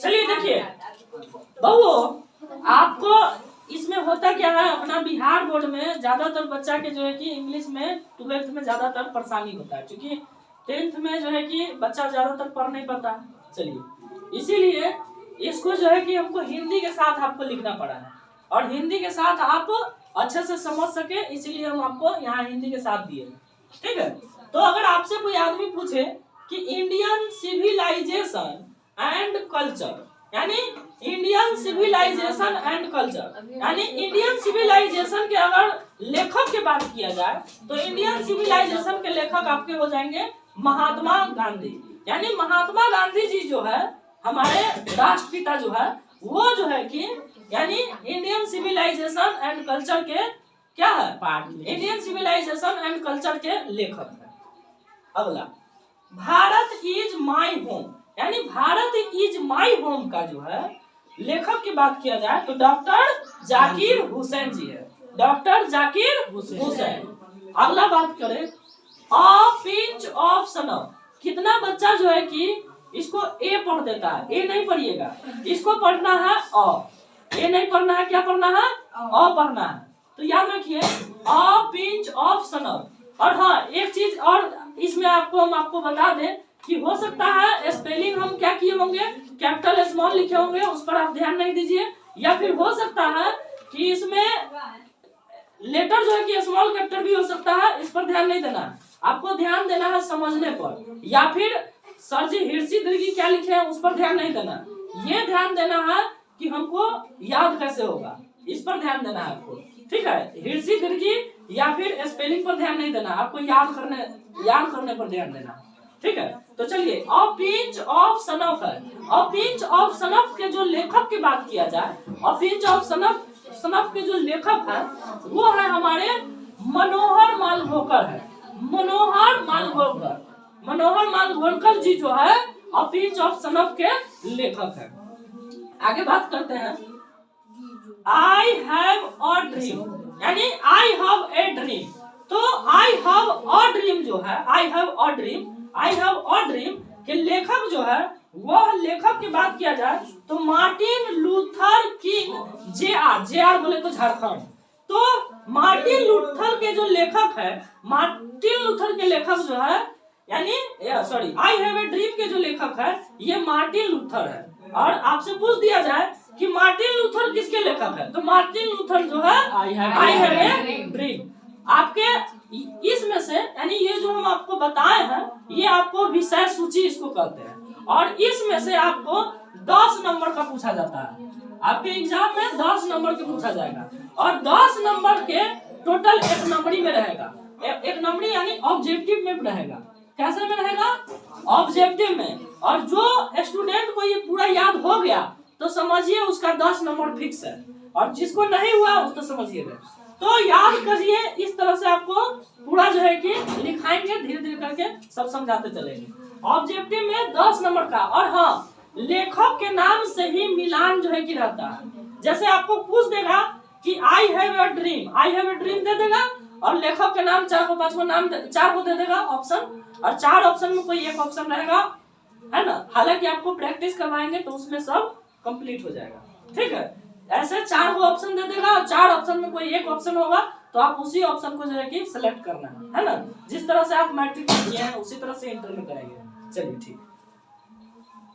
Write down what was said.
चलिए देखिए बहू, आपको इसमें होता क्या है, अपना बिहार बोर्ड में ज्यादातर बच्चा के जो है कि इंग्लिश में 12th में ज्यादातर परेशानी होता है, क्योंकि 10th में जो है कि बच्चा ज्यादातर पढ़ नहीं पाता। चलिए इसीलिए इसको जो है कि हमको हिंदी के साथ आपको लिखना पड़ा है, और हिंदी के साथ आप अच्छे से समझ सके, इसीलिए हम आपको यहाँ हिंदी के साथ दिए। ठीक है, तो अगर आपसे कोई आदमी पूछे कि इंडियन सिविलाइजेशन एंड कल्चर, यानी इंडियन सिविलाइजेशन एंड कल्चर, यानी इंडियन सिविलाइजेशन के अगर लेखक की बात किया जाए तो इंडियन सिविलाइजेशन के लेखक आपके हो जाएंगे महात्मा गांधी। यानी महात्मा गांधी जी जो है हमारे राष्ट्रपिता जो है, वो जो है कि यानी इंडियन सिविलाइजेशन एंड कल्चर के क्या है, part, Indian civilization and culture के लेखक है। अगला, भारत इज माई होम, यानी भारत इज माई होम का जो है लेखक की बात किया जाए तो डॉक्टर जाकिर हुसैन जी है, डॉक्टर जाकिर हुसैन। अगला बात करें, अ पिंच ऑफ सनफ, कितना बच्चा जो है कि इसको ए पढ़ देता है, ए नहीं पढ़िएगा, इसको पढ़ना है अ, ए नहीं पढ़ना है, क्या पढ़ना है, अ पढ़ना है। तो याद रखिए अ पिंच ऑफ सनफ। और हाँ एक चीज और इसमें हम आपको बता दें कि हो सकता है स्पेलिंग हम क्या किए होंगे, कैपिटल स्मॉल लिखे होंगे, उस पर आप ध्यान नहीं दीजिए, या फिर हो सकता है कि इसमें लेटर जो है कि स्मॉल कैपिटल भी हो सकता है, इस पर ध्यान नहीं देना, आपको ध्यान देना है समझने पर, या फिर सर जी हिरसी दीर्घी क्या लिखे हैं उस पर ध्यान नहीं देना, ये ध्यान देना है कि हमको याद कैसे होगा, इस पर ध्यान देना है आपको। ठीक है, हिरसी दीर्घी या फिर स्पेलिंग पर ध्यान नहीं देना, आपको याद करने पर ध्यान देना। ठीक है, तो चलिए अ पिंच ऑफ सनफ है, अ पिंच ऑफ सनफ के जो लेखक की बात किया जाए, अ पिंच ऑफ सनफ के जो लेखक है वो है हमारे मनोहर मालवोकर है, मनोहर मालवोकर जी जो है अ पिंच ऑफ सनफ के लेखक है। आगे बात करते हैं, आई हैव अ ड्रीम, यानी आई हैव ए ड्रीम। तो आई हैव अ ड्रीम जो है, आई हैव अ ड्रीम के लेखक जो है, वह लेखक की बात किया जाए तो Martin Luther king J are बोले तो झारखंड। तो मार्टिन लूथर के जो लेखक है, मार्टिन लूथर के लेखक जो है, यानी sorry I have a dream के जो लेखक है ये मार्टिन लूथर है। और आपसे पूछ दिया जाए कि मार्टिन लूथर किसके लेखक है, तो मार्टिन लूथर जो है आई हैव ए ड्रीम। आपके इसमें से यानी ये जो हम आपको बताए हैं ये आपको विषय सूची इसको कहते हैं, और इसमें से आपको 10 नंबर का पूछा जाता है, आपके एग्जाम में 10 नंबर के पूछा जाएगा, और 10 नंबर के टोटल एक नंबरी में रहेगा, एक नंबरी यानी ऑब्जेक्टिव में रहेगा। कैसे में रहेगा, ऑब्जेक्टिव में। और जो स्टूडेंट को ये पूरा याद हो गया तो समझिए उसका 10 नंबर फिक्स है, और जिसको नहीं हुआ उसको समझिएगा। तो याद करिए, इस तरह से आपको पूरा जो है कि लिखाएंगे, धीरे धीरे करके सब समझाते चलेंगे। ऑब्जेक्टिव में 10 नंबर का, और हाँ लेखक के नाम से ही मिलान जो है कि रहता है। जैसे आपको पूछ देगा कि आई हैव अ ड्रीम दे देगा, और लेखक के नाम 4 को 5 को नाम 4 को दे देगा ऑप्शन, और 4 ऑप्शन में कोई एक ऑप्शन रहेगा, है ना। हालांकि आपको प्रैक्टिस करवाएंगे तो उसमें सब कंप्लीट हो जाएगा। ठीक है, ऐसे 4 को ऑप्शन दे देगा, और 4 ऑप्शन में कोई एक ऑप्शन होगा तो आप उसी ऑप्शन को जो है कि सिलेक्ट करना है ना। जिस तरह से आप मैट्रिक में किए हैं उसी तरह से इंटर में करेंगे। चलिए ठीक।